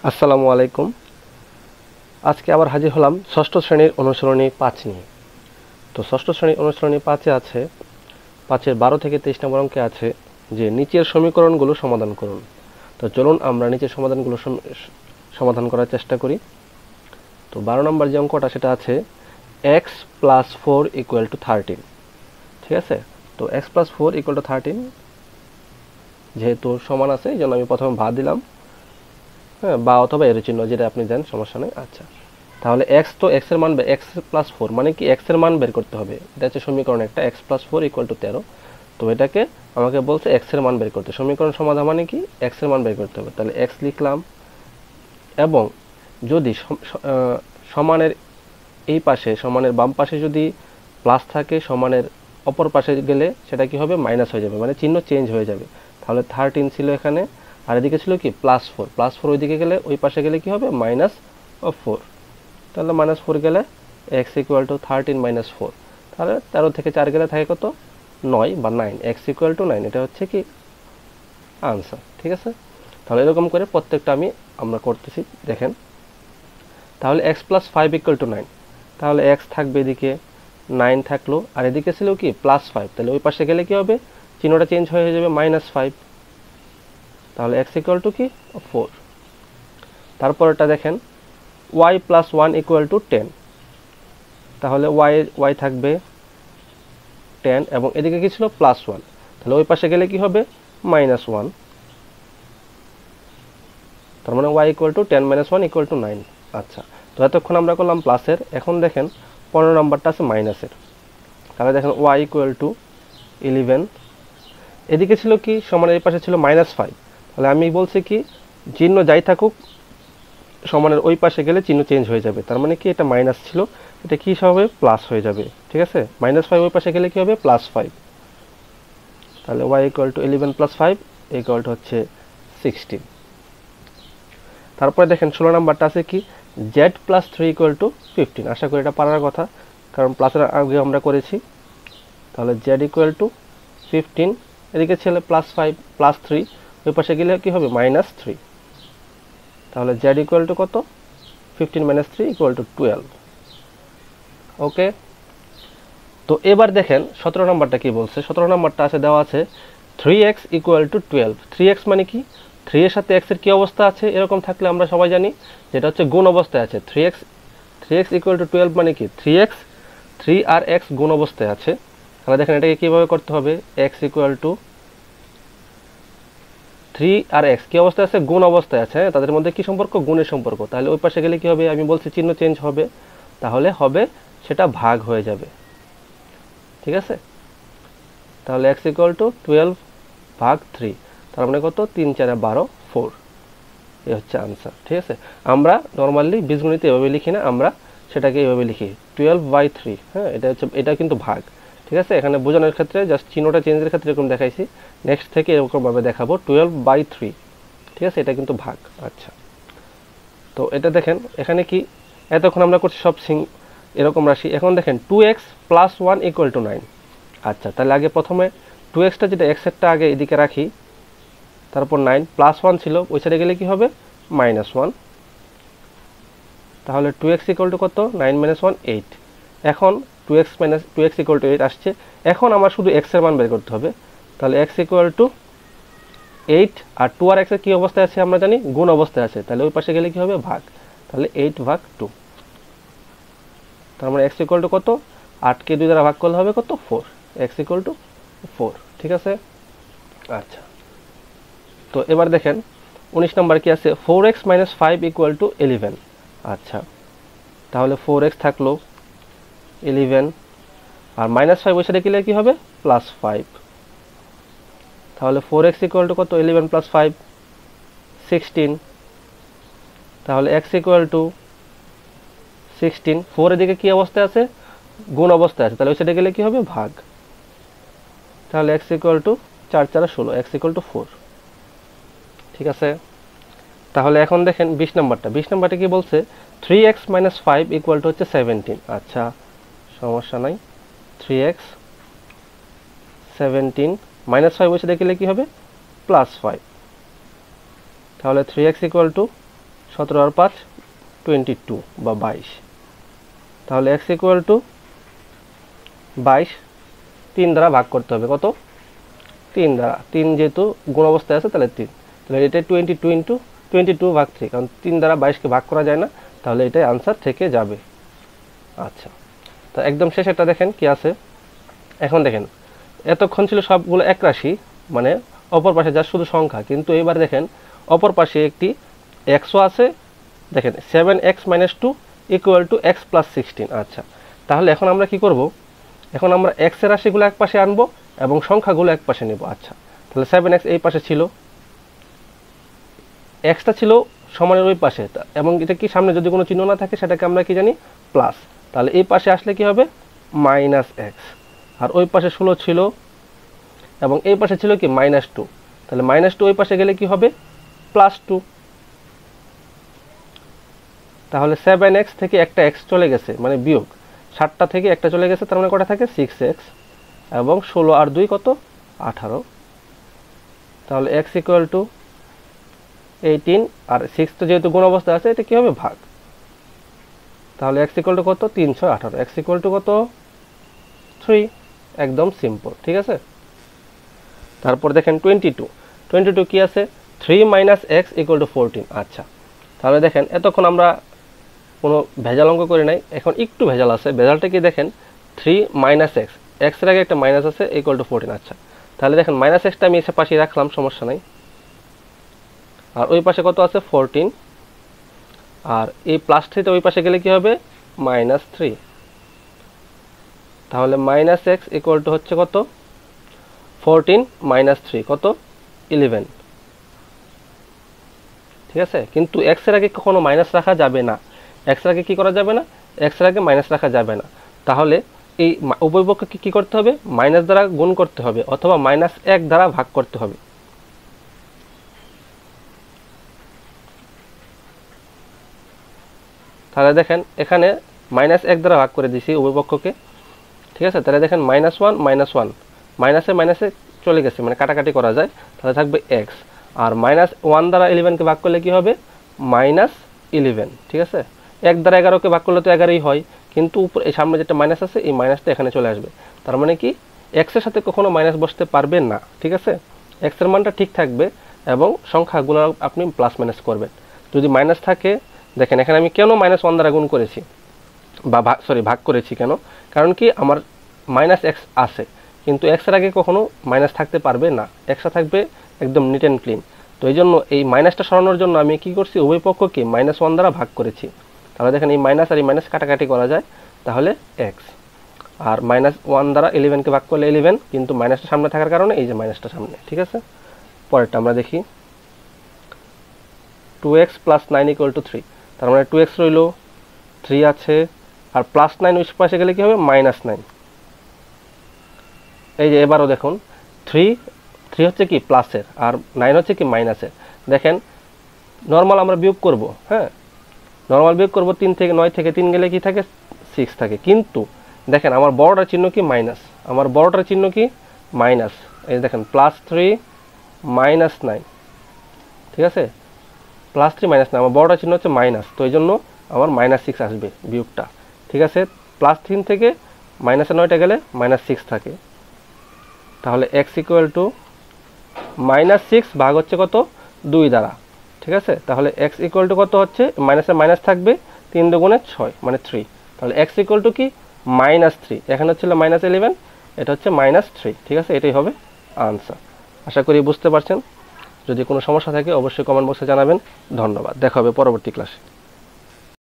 আসসালামু আলাইকুম। আজকে আবার হাজির হলাম ষষ্ঠ শ্রেণীর অনুসরণী 5 নিয়ে। তো ষষ্ঠ শ্রেণীর অনুসরণী 5-এ আছে 5-এর 12 থেকে 23 নম্বর অঙ্কে আছে যে নিচের সমীকরণগুলো সমাধান করুন। তো চলুন আমরা নিচের সমাধানগুলো সমাধান করার চেষ্টা করি। তো 12 নম্বর যে অঙ্কটা সেটা আছে x + 4 = 13। ঠিক আছে, তো x + 4 = 13 যেহেতু সমান আছে এই জন্য আমি প্রথমে ভাগ দিলাম, হ্যাঁ, বা অথবা এর চিহ্ন যেটা আপনি দেন সমস্যা নেই। আচ্ছা, তাহলে x তো x এর মান x + 4 মানে কি x এর মান বের করতে হবে। এটা হচ্ছে সমীকরণ একটা, x + 4 = 13। তো এটাকে আমাকে বলছে x এর মান বের করতে। সমীকরণ সমাধান মানে কি x এর মান বের করতে হবে। তাহলে x লিখলাম, এবং যদি সমানের এই পাশে, সমানের বাম পাশে যদি প্লাস থাকে, সমানের অপর পাশে গেলে সেটা কি হবে, মাইনাস হয়ে যাবে, মানে চিহ্ন চেঞ্জ হয়ে যাবে। তাহলে 13 ছিল এখানে, আর এদিকে ছিল কি +4, +4 ওইদিকে গেলে, ওই পাশে গেলে কি হবে, -4। তাহলে -4 গেলে x = 13 - 4, তাহলে 13 থেকে 4 গেলে থাকে কত, 9 বা 9, x = 9। এটা হচ্ছে কি আনসার। ঠিক আছে, তাহলে এরকম করে প্রত্যেকটা আমরা করতেছি, দেখেন। তাহলে x + 5 = 9, তাহলে x থাকবে এদিকে, 9 থাকলো, আর এদিকে ছিল কি +5, তাহলে ওই পাশে গেলে কি হবে, চিহ্নটা চেঞ্জ হয়ে যাবে, -5। তাহলে x = কি 4। তারপরটা দেখেন y + 1 = 10, তাহলে y থাকবে 10, এবং এদিকে কি ছিল +1, তাহলে ওই পাশে গেলে কি হবে, -1। তার মানে y = 10 - 1 = 9। আচ্ছা, তো এতক্ষণ আমরা করলাম প্লাসের, এখন দেখেন 15 নাম্বারটা আছে মাইনাসের। তাহলে দেখেন y = 11, এদিকে ছিল কি সমানের এই পাশে ছিল -5, তাহলে আমি বলছি কি চিহ্ন যাই থাকুক সমানের ওই পাশে গেলে চিহ্ন চেঞ্জ হয়ে যাবে। তার মানে কি এটা মাইনাস ছিল, এটা কি হবে, প্লাস হয়ে যাবে। ঠিক আছে, -5 ওই পাশে গেলে কি হবে, +5। তাহলে y = 11 + 5 = হচ্ছে 16। তারপরে দেখেন 16 নাম্বারটা আছে কি z + 3 = 15। আশা করি এটা পারার কথা, কারণ প্লাসের আগে আমরা করেছি। তাহলে z = 15, এদিকে ছিল +5 +3, ওই পাশে গেলে কি হবে, -3। তাহলে z = কত, 15 - 3 = 12। ওকে, তো এবার দেখেন 17 নম্বরটা কি বলছে। 17 নম্বরটা আছে, দেওয়া আছে 3x = 12। 3x মানে কি, 3 এর সাথে x এর কি অবস্থা আছে, এরকম থাকলে আমরা সবাই জানি যেটা হচ্ছে গুণ অবস্থায় আছে। 3x = 12 মানে কি 3 আর x গুণ অবস্থায় আছে। তাহলে দেখেন এটাকে কিভাবে করতে হবে, x = 3 আর x কি অবস্থায় আছে, গুণ অবস্থায় আছে, তাদের মধ্যে কি সম্পর্ক, গুণের সম্পর্ক। তাহলে ওই পাশে গেলে কি হবে, আমি বলছি চিহ্ন চেঞ্জ হবে, তাহলে হবে সেটা ভাগ হয়ে যাবে। ঠিক আছে, তাহলে x = 12/3, তার মানে কত, 3 × 4 = 12, 4। এই হচ্ছে আনসার। ঠিক আছে, আমরা নর্মালি বীজগণিতে এভাবে লিখি না, আমরা সেটাকে এভাবে লিখি 12/3। হ্যাঁ, এটা কিন্তু ভাগ। ঠিক আছে, এখানে বোঝানোর ক্ষেত্রে জাস্ট চিহ্নটা চেঞ্জের ক্ষেত্রে এরকম দেখাইছি, নেক্সট থেকে এরকমভাবে দেখাবো 12/3। ঠিক আছে, এটা কিন্তু ভাগ। আচ্ছা, তো এটা দেখেন এখানে কি, এতক্ষণ আমরা করছি সব এরকম রাশি। এখন দেখেন 2x + 1 = 9। আচ্ছা, তাহলে আগে প্রথমে 2xটা যেটা x এরটা আগে এদিকে রাখি, তারপর 9 +1 ছিল, ওই সাইডে গেলে কি হবে, -1। তাহলে 2x = কত, 9 - 1 8। এখন 2x = 8 আসছে, এখন আমার শুধু x এর মান বের করতে হবে। তাহলে x = 8, আর 2 আর x এর কি অবস্থায় আছে আমরা জানি, গুণ অবস্থায় আছে, তাহলে ওই পাশে গেলে কি হবে, ভাগ। তাহলে 8/2। তার মানে x = কত, 8কে 2 দ্বারা ভাগ করলে হবে কত, 4। x = 4। ঠিক আছে, আচ্ছা, তো এবার দেখেন 19 নম্বর কি আছে, 4x - 5 = 11। আচ্ছা, তাহলে 4x থাকলো 11, আর -5 ওই সাইডে গেলে কি হবে, +5। তাহলে 4x = কত, 11 + 5 16। তাহলে x = 16, 4 এর দিকে কি অবস্থায় আছে, গুণ অবস্থায় আছে, তাহলে ওই সাইডে গেলে কি হবে, ভাগ। তাহলে x = 4 × 4 = 16, x = 4। ঠিক আছে, তাহলে এখন দেখেন 20 নাম্বারটা কি বলছে, 3x - 5 = হচ্ছে 17। আচ্ছা, সমস্যা নাই, 3x 17, -5 ওই সাইডে গেলে কি হবে, +5। তাহলে 3x = 17 আর 5 22 বা 22। তাহলে x ইকুয়াল টু 22 3 দ্বারা ভাগ করতে হবে। কত? 3 দ্বারা। 3 যেহেতু গুণ অবস্থায় আছে তাহলে 3। তাহলে এটা 22 ইন্টু 22 ভাগ 3, কারণ 3 দ্বারা 22কে ভাগ করা যায় না, তাহলে এটাই আনসার থেকে যাবে। আচ্ছা, তো একদম শেষেরটা দেখেন কি আছে। এখন দেখেন এতক্ষণ ছিল সবগুলো এক রাশি, মানে অপর পাশে যা শুধু সংখ্যা, কিন্তু এবার দেখেন অপর পাশে একটি এক্সও আছে। দেখেন 7x - 2 equal to x plus 16। আচ্ছা, তাহলে এখন আমরা কি করব? এখন আমরা x এর রাশিগুলো এক পাশে আনবো এবং সংখ্যাগুলো এক পাশে নেব। আচ্ছা, তাহলে 7x এই পাশে ছিল, xটা ছিল সমানের ওই পাশে, এবং এটা কি সামনে যদি কোনো চিহ্ন না থাকে সেটাকে আমরা কি জানি? প্লাস। তাহলে এই পাশে আসলে কি হবে? Minus x. আর ওই পাশে 16 ছিল এবং এই পাশে ছিল কি? -2। তাহলে -2 ওই পাশে গেলে কি হবে? +2। তাহলে 7x থেকে একটা x চলে গেছে, মানে বিয়োগ। 7টা থেকে একটা চলে গেছে, তার মানে কটা থাকে? 6x। এবং 16 আর 2 কত? 18। তাহলে x ইকুয়াল টু 18, আর 6 তো যেহেতু গুণ অবস্থা আছে, এটা কি হবে? ভাগ। তাহলে x ইকুয়াল টু কত? 318। x ইকুয়াল টু কত? 3। একদম সিম্পল, ঠিক আছে। তারপর দেখেন 22 কি আছে? 3 - x ইকুয়াল টু 14। আচ্ছা, তাহলে দেখেন এতক্ষণ আমরা কোনো ভেজাল অঙ্ক করে নাই, এখন একটু ভেজাল আছে। ভেজালটা কি দেখেন? 3 - x, x এর আগে একটা মাইনাস আছে, ইকুয়াল টু 14। আচ্ছা, তাহলে দেখেন -xটা আমি এসে পাশে রাখলাম, সমস্যা নাই। আর ওই পাশে কত আছে? 14। আর এই +3তে ওই পাশে গেলে কি হবে? -3। তাহলে -x ইকুয়াল টু হচ্ছে কত? 14 - 3 কত? 11। ঠিক আছে, কিন্তু x এর আগে কখনো মাইনাস রাখা যাবে না। x এর আগে কি করা যাবে না? x এর আগে মাইনাস রাখা যাবে না। তাহলে এই উভয় পক্ষকে কি করতে হবে? মাইনাস দ্বারা গুণ করতে হবে, অথবা -1 দ্বারা ভাগ করতে হবে। তাহলে দেখেন এখানে -1 দ্বারা ভাগ করে দিয়েছি উভয় পক্ষকে। ঠিক আছে, তাহলে দেখেন -1 -1 মাইনাসে মাইনাসে চলে গেছে, মানে কাটাকাটি করা যায়। তাহলে থাকবে x। আর -1 দ্বারা 11কে ভাগ করলে কি হবে? -11। ঠিক আছে, 1 দ্বারা 11কে ভাগ করলে তো 11ই হয়, কিন্তু উপরে এই সামনে যেটা মাইনাস আছে, এই মাইনাসটা এখানে চলে আসবে। তার মানে কি x এর সাথে কখনো মাইনাস বসতে পারবে না। ঠিক আছে, x এর মানটা ঠিক থাকবে এবং সংখ্যাগুলো আপনি প্লাস মাইনাস করবেন। যদি মাইনাস থাকে, দেখেন এখানে আমি কেন -1 দ্বারা গুণ করেছি বা ভাগ করেছি কেন? কারণ কি আমার -x আছে, কিন্তু x এর আগে কখনো মাইনাস থাকতে পারবে না, xটা থাকবে একদম নিট অ্যান্ড ক্লিন। তো এই জন্য এই মাইনাসটা সরানোর জন্য আমি কি করছি? উভয় পক্ষকে -1 দ্বারা ভাগ করেছি। তাহলে দেখেন এই মাইনাস আর এই মাইনাস কাটাকাটি করা যায়, তাহলে x। আর -1 দ্বারা 11কে ভাগ করলে 11, কিন্তু মাইনাসটা সামনে থাকার কারণে এই যে মাইনাসটা সামনে। ঠিক আছে, পরেরটা আমরা দেখি। 2x + 9 = 3। তার মানে 2x রইল, 3 আছে, আর +9 ওই পাশে গেলে কি হবে? -9। এই যে এবারও দেখুন 3 হচ্ছে কি প্লাসের, আর 9 হচ্ছে কি মাইনাসের। দেখেন নর্মাল আমরা বিয়োগ করব, হ্যাঁ নর্মাল বিয়োগ করব। 3 থেকে 9 থেকে 3 গেলে কি থাকে? 6 থাকে। কিন্তু দেখেন আমার বড়টার চিহ্ন কি? মাইনাস। আমার বড়টার চিহ্ন কি? মাইনাস। এই দেখেন +3 -9। ঠিক আছে, +3 -9, আমার বড়টার চিহ্ন হচ্ছে মাইনাস, তো এই জন্য আমার -6 আসবে বিয়োগটা। ঠিক আছে, +3 থেকে -9টা গেলে -6 থাকে। তাহলে x ইকুয়াল টু -6 ভাগ হচ্ছে কত? 2 দ্বারা। ঠিক আছে, তাহলে x ইকুয়াল টু কত হচ্ছে? মাইনাসে মাইনাস থাকবে, 3 দুগুণে 6 মানে 3। তাহলে x ইকুয়াল টু কি? -3। এখানে হচ্ছিল -11, এটা হচ্ছে -3। ঠিক আছে, এটাই হবে আনসার। আশা করি বুঝতে পারছেন। যদি কোনো সমস্যা থাকে অবশ্যই কমেন্ট বক্সে জানাবেন। ধন্যবাদ, দেখা হবে পরবর্তী ক্লাসে।